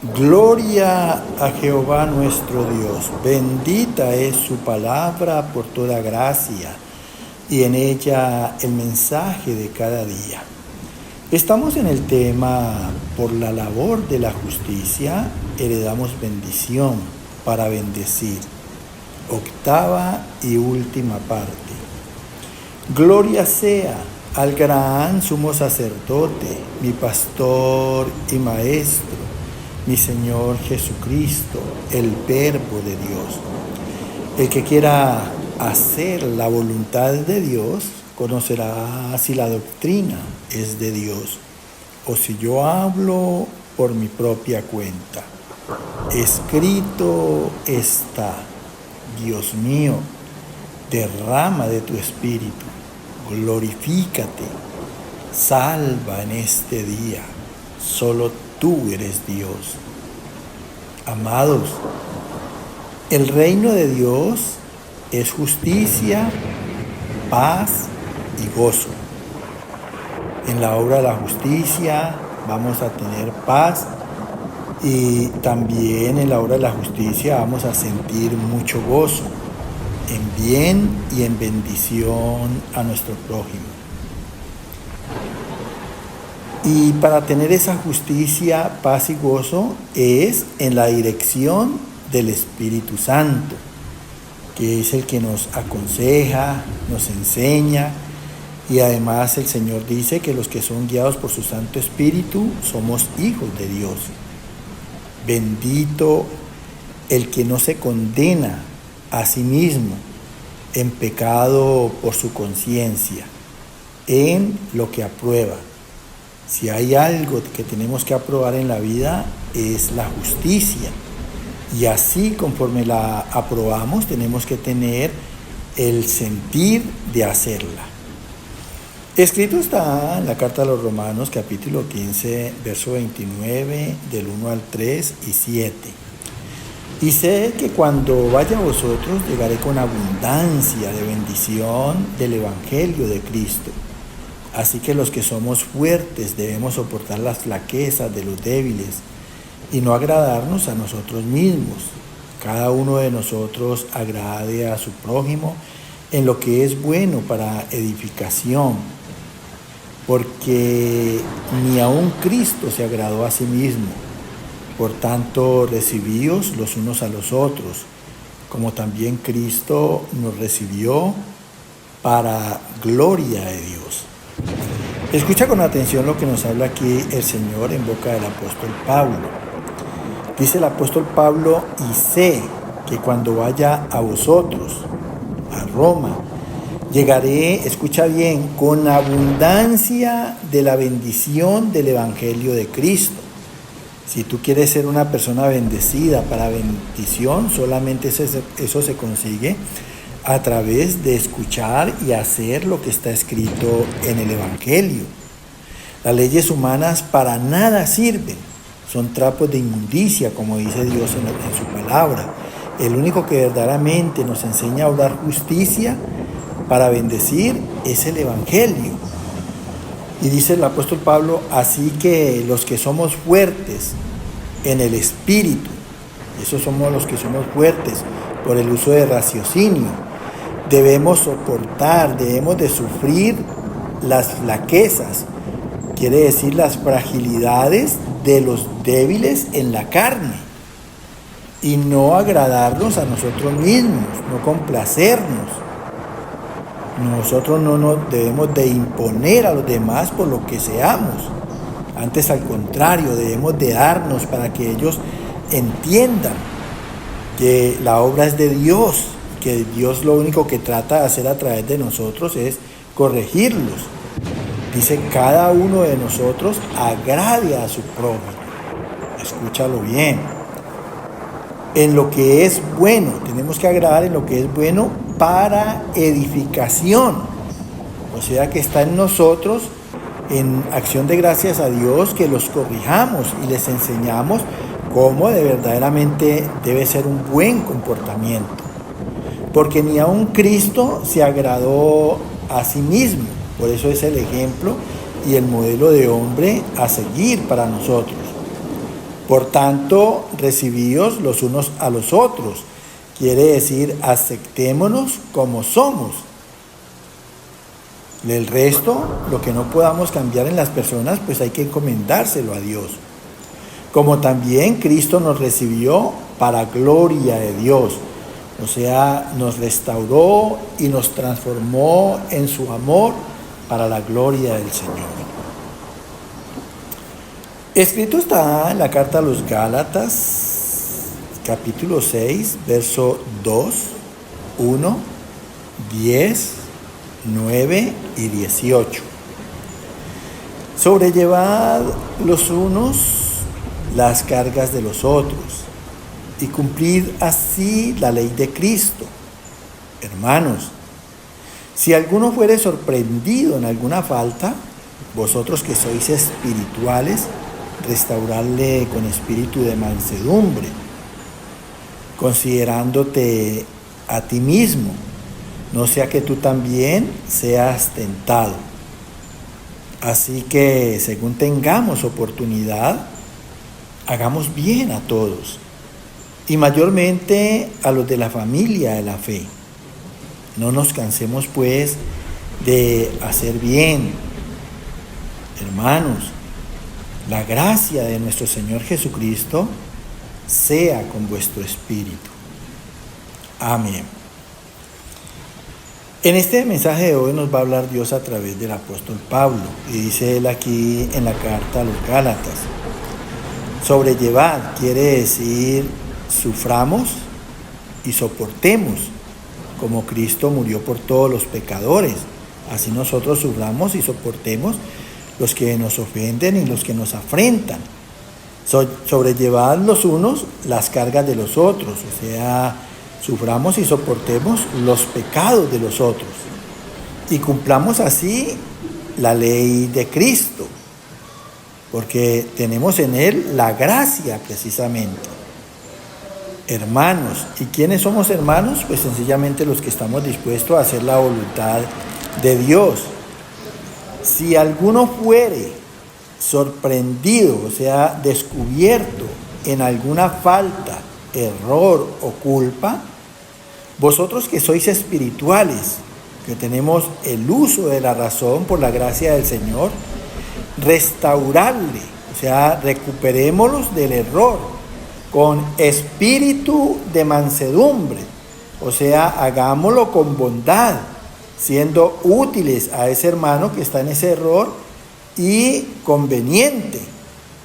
Gloria a Jehová nuestro Dios. Bendita es su palabra por toda gracia y en ella el mensaje de cada día. Estamos en el tema: por la labor de la justicia heredamos bendición para bendecir. Octava y última parte. Gloria sea al gran sumo sacerdote, mi pastor y maestro, mi Señor Jesucristo, el Verbo de Dios. El que quiera hacer la voluntad de Dios conocerá si la doctrina es de Dios o si yo hablo por mi propia cuenta. Escrito está: Dios mío, derrama de tu espíritu, glorifícate, salva en este día. Solo tú eres Dios. Amados, el reino de Dios es justicia, paz y gozo. En la obra de la justicia vamos a tener paz y también en la obra de la justicia vamos a sentir mucho gozo, en bien y en bendición a nuestro prójimo. Y para tener esa justicia, paz y gozo es en la dirección del Espíritu Santo, que es el que nos aconseja, nos enseña, y además el Señor dice que los que son guiados por su Santo Espíritu somos hijos de Dios. Bendito el que no se condena a sí mismo en pecado por su conciencia, en lo que aprueba. Si hay algo que tenemos que aprobar en la vida es la justicia. Y así, conforme la aprobamos, tenemos que tener el sentir de hacerla. Escrito está en la carta a los Romanos, capítulo 15, verso 29, del 1 al 3 y 7. Y sé que cuando vaya a vosotros llegaré con abundancia de bendición del Evangelio de Cristo. Así que los que somos fuertes debemos soportar las flaquezas de los débiles y no agradarnos a nosotros mismos. Cada uno de nosotros agrade a su prójimo en lo que es bueno para edificación, porque ni aun Cristo se agradó a sí mismo. Por tanto, recibíos los unos a los otros, como también Cristo nos recibió para gloria de Dios. Escucha con atención lo que nos habla aquí el Señor en boca del apóstol Pablo. Dice el apóstol Pablo: y sé que cuando vaya a vosotros, a Roma, llegaré, escucha bien, con abundancia de la bendición del Evangelio de Cristo. Si tú quieres ser una persona bendecida para bendición, solamente eso se consigue a través de escuchar y hacer lo que está escrito en el Evangelio. Las leyes humanas para nada sirven, son trapos de inmundicia, como dice Dios en su palabra. El único que verdaderamente nos enseña a obrar justicia para bendecir es el Evangelio. Y dice el apóstol Pablo: así que los que somos fuertes en el Espíritu, esos somos los que somos fuertes por el uso de raciocinio, debemos soportar, debemos de sufrir las flaquezas, quiere decir las fragilidades de los débiles en la carne, y no agradarnos a nosotros mismos, no complacernos. Nosotros no nos debemos de imponer a los demás por lo que seamos. Antes, al contrario, debemos de darnos para que ellos entiendan que la obra es de Dios, que Dios lo único que trata de hacer a través de nosotros es corregirlos. Dice: cada uno de nosotros agrade a su prójimo. Escúchalo bien. En lo que es bueno, tenemos que agradar en lo que es bueno para edificación. O sea que está en nosotros, en acción de gracias a Dios, que los corrijamos y les enseñamos cómo de verdaderamente debe ser un buen comportamiento. Porque ni aun Cristo se agradó a sí mismo. Por eso es el ejemplo y el modelo de hombre a seguir para nosotros. Por tanto, recibíos los unos a los otros. Quiere decir, aceptémonos como somos. El resto, lo que no podamos cambiar en las personas, pues hay que encomendárselo a Dios. Como también Cristo nos recibió para gloria de Dios. O sea, nos restauró y nos transformó en su amor para la gloria del Señor. Escrito está en la carta a los Gálatas, capítulo 6, verso 2, 1, 10, 9 y 18. Sobrellevad los unos las cargas de los otros y cumplid así la ley de Cristo. Hermanos, si alguno fuere sorprendido en alguna falta, vosotros que sois espirituales, restaurarle con espíritu de mansedumbre, considerándote a ti mismo, no sea que tú también seas tentado. Así que, según tengamos oportunidad, hagamos bien a todos, y mayormente a los de la familia de la fe. No nos cansemos, pues, de hacer bien. Hermanos, la gracia de nuestro Señor Jesucristo sea con vuestro espíritu. Amén. En este mensaje de hoy nos va a hablar Dios a través del apóstol Pablo. Y dice él aquí en la carta a los Gálatas: sobrellevad quiere decir suframos y soportemos, como Cristo murió por todos los pecadores. Así nosotros suframos y soportemos los que nos ofenden y los que nos afrentan. Sobrellevad los unos las cargas de los otros, o sea, suframos y soportemos los pecados de los otros y cumplamos así la ley de Cristo, porque tenemos en Él la gracia precisamente. Hermanos, ¿y quiénes somos hermanos? Pues sencillamente los que estamos dispuestos a hacer la voluntad de Dios. Si alguno fuere sorprendido, o sea, descubierto en alguna falta, error o culpa, vosotros que sois espirituales, que tenemos el uso de la razón por la gracia del Señor, restaurarle, o sea, recuperémoslos del error con espíritu de mansedumbre, o sea, hagámoslo con bondad, siendo útiles a ese hermano que está en ese error y conveniente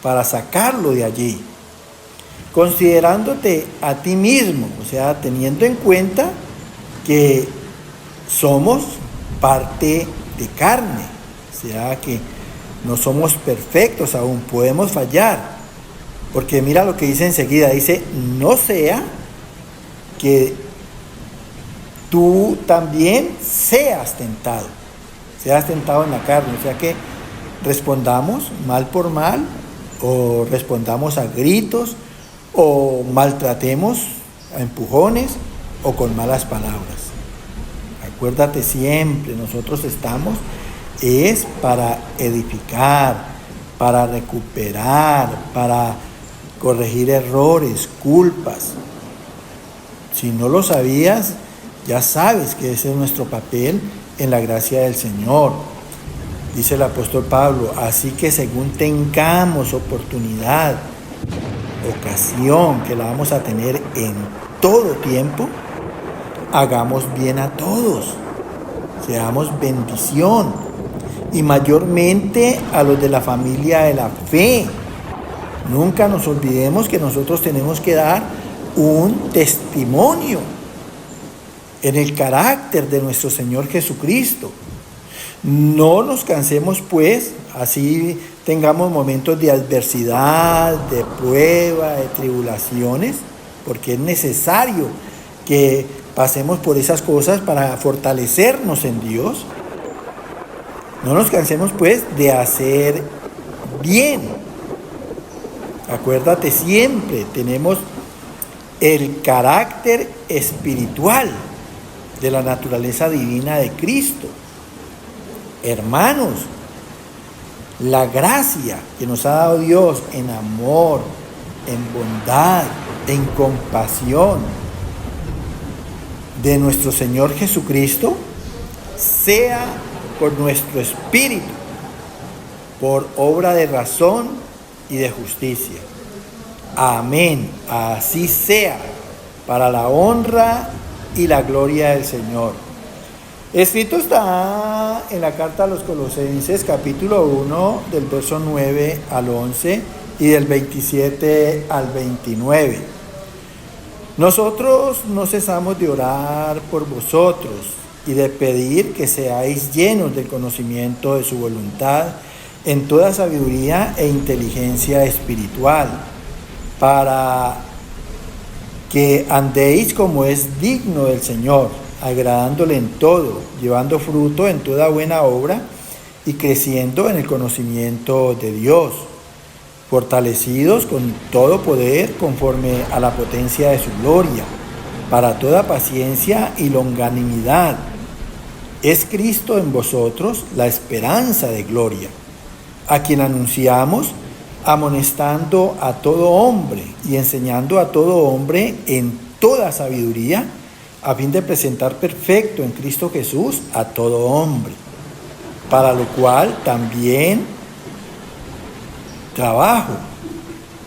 para sacarlo de allí. Considerándote a ti mismo, o sea, teniendo en cuenta que somos parte de carne, o sea, que no somos perfectos aún, podemos fallar. Porque mira lo que dice enseguida, dice, no sea que tú también seas tentado en la carne, o sea que respondamos mal por mal, o respondamos a gritos, o maltratemos a empujones, o con malas palabras. Acuérdate siempre, nosotros estamos, es para edificar, para recuperar, para corregir errores, culpas. Si no lo sabías, ya sabes que ese es nuestro papel en la gracia del Señor. Dice el apóstol Pablo, así que según tengamos oportunidad, ocasión, que la vamos a tener en todo tiempo, hagamos bien a todos, seamos bendición, y mayormente a los de la familia de la fe. Nunca nos olvidemos que nosotros tenemos que dar un testimonio en el carácter de nuestro Señor Jesucristo. No nos cansemos, pues, así tengamos momentos de adversidad, de prueba, de tribulaciones, porque es necesario que pasemos por esas cosas para fortalecernos en Dios. No nos cansemos, pues, de hacer bien. Acuérdate siempre, tenemos el carácter espiritual de la naturaleza divina de Cristo. Hermanos, la gracia que nos ha dado Dios en amor, en bondad, en compasión de nuestro Señor Jesucristo, sea por nuestro espíritu, por obra de razón y de justicia. Amén. Así sea, para la honra y la gloria del Señor. Escrito está en la carta a los Colosenses, capítulo 1, del verso 9 al 11 y del 27 al 29. Nosotros no cesamos de orar por vosotros y de pedir que seáis llenos del conocimiento de su voluntad en toda sabiduría e inteligencia espiritual, para que andéis como es digno del Señor, agradándole en todo, llevando fruto en toda buena obra y creciendo en el conocimiento de Dios, fortalecidos con todo poder conforme a la potencia de su gloria, para toda paciencia y longanimidad. Es Cristo en vosotros la esperanza de gloria, a quien anunciamos, amonestando a todo hombre y enseñando a todo hombre en toda sabiduría, a fin de presentar perfecto en Cristo Jesús a todo hombre, para lo cual también trabajo,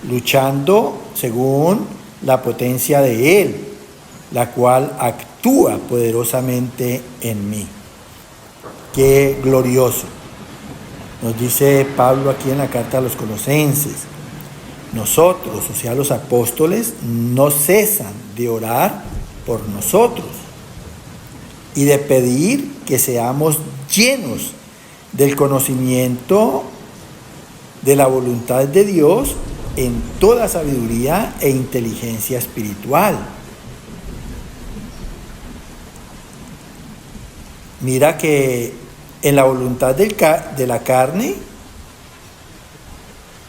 luchando según la potencia de Él, la cual actúa poderosamente en mí. Qué glorioso. Nos dice Pablo aquí en la carta a los Colosenses. Nosotros, o sea, los apóstoles, no cesan de orar por nosotros y de pedir que seamos llenos del conocimiento de la voluntad de Dios en toda sabiduría e inteligencia espiritual. Mira que en la voluntad de la carne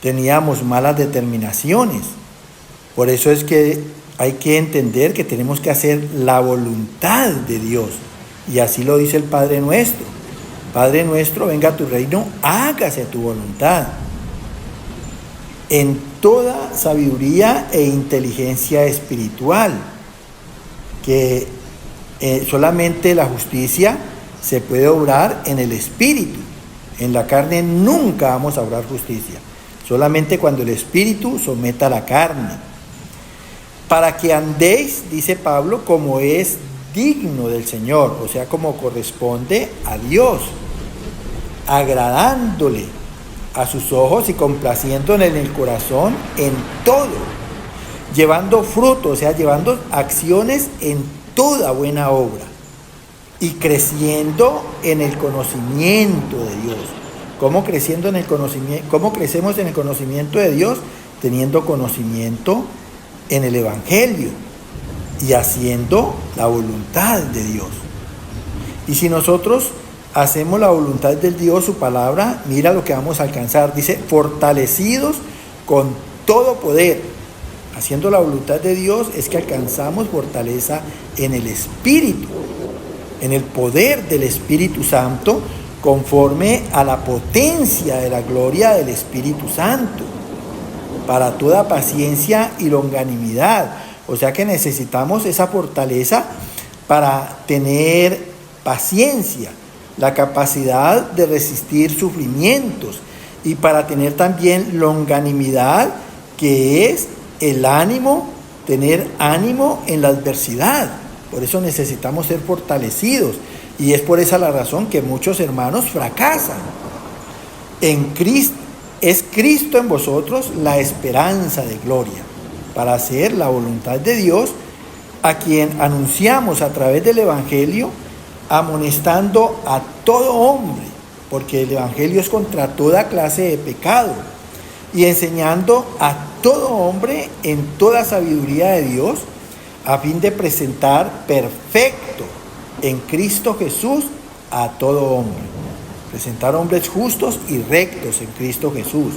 teníamos malas determinaciones. Por eso es que hay que entender que tenemos que hacer la voluntad de Dios. Y así lo dice el Padre Nuestro. Padre nuestro, venga a tu reino, hágase tu voluntad. En toda sabiduría e inteligencia espiritual. Que solamente la justicia se puede obrar en el espíritu. En la carne nunca vamos a obrar justicia. Solamente cuando el espíritu someta la carne. Para que andéis, dice Pablo, como es digno del Señor, o sea, como corresponde a Dios, agradándole a sus ojos y complaciéndole en el corazón en todo, llevando fruto, o sea, llevando acciones en toda buena obra y creciendo en el conocimiento de Dios. ¿Cómo creciendo en el conocimiento? ¿Cómo crecemos en el conocimiento de Dios? Teniendo conocimiento en el Evangelio y haciendo la voluntad de Dios. Y si nosotros hacemos la voluntad de Dios, su palabra, mira lo que vamos a alcanzar. Dice, fortalecidos con todo poder. Haciendo la voluntad de Dios es que alcanzamos fortaleza en el Espíritu, en el poder del Espíritu Santo, conforme a la potencia de la gloria del Espíritu Santo, para toda paciencia y longanimidad. O sea que necesitamos esa fortaleza para tener paciencia, la capacidad de resistir sufrimientos y para tener también longanimidad, que es el ánimo, tener ánimo en la adversidad. Por eso necesitamos ser fortalecidos y es por esa la razón que muchos hermanos fracasan. En Cristo, es Cristo en vosotros la esperanza de gloria, para hacer la voluntad de Dios, a quien anunciamos a través del Evangelio, amonestando a todo hombre, porque el Evangelio es contra toda clase de pecado, y enseñando a todo hombre en toda sabiduría de Dios, a fin de presentar perfecto en Cristo Jesús a todo hombre. Presentar hombres justos y rectos en Cristo Jesús,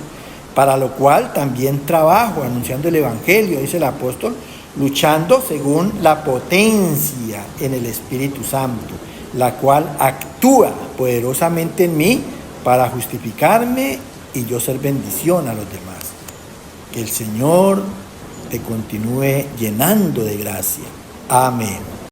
para lo cual también trabajo anunciando el Evangelio, dice el apóstol, luchando según la potencia en el Espíritu Santo, la cual actúa poderosamente en mí para justificarme y yo ser bendición a los demás. Que el Señor te continúe llenando de gracia. Amén.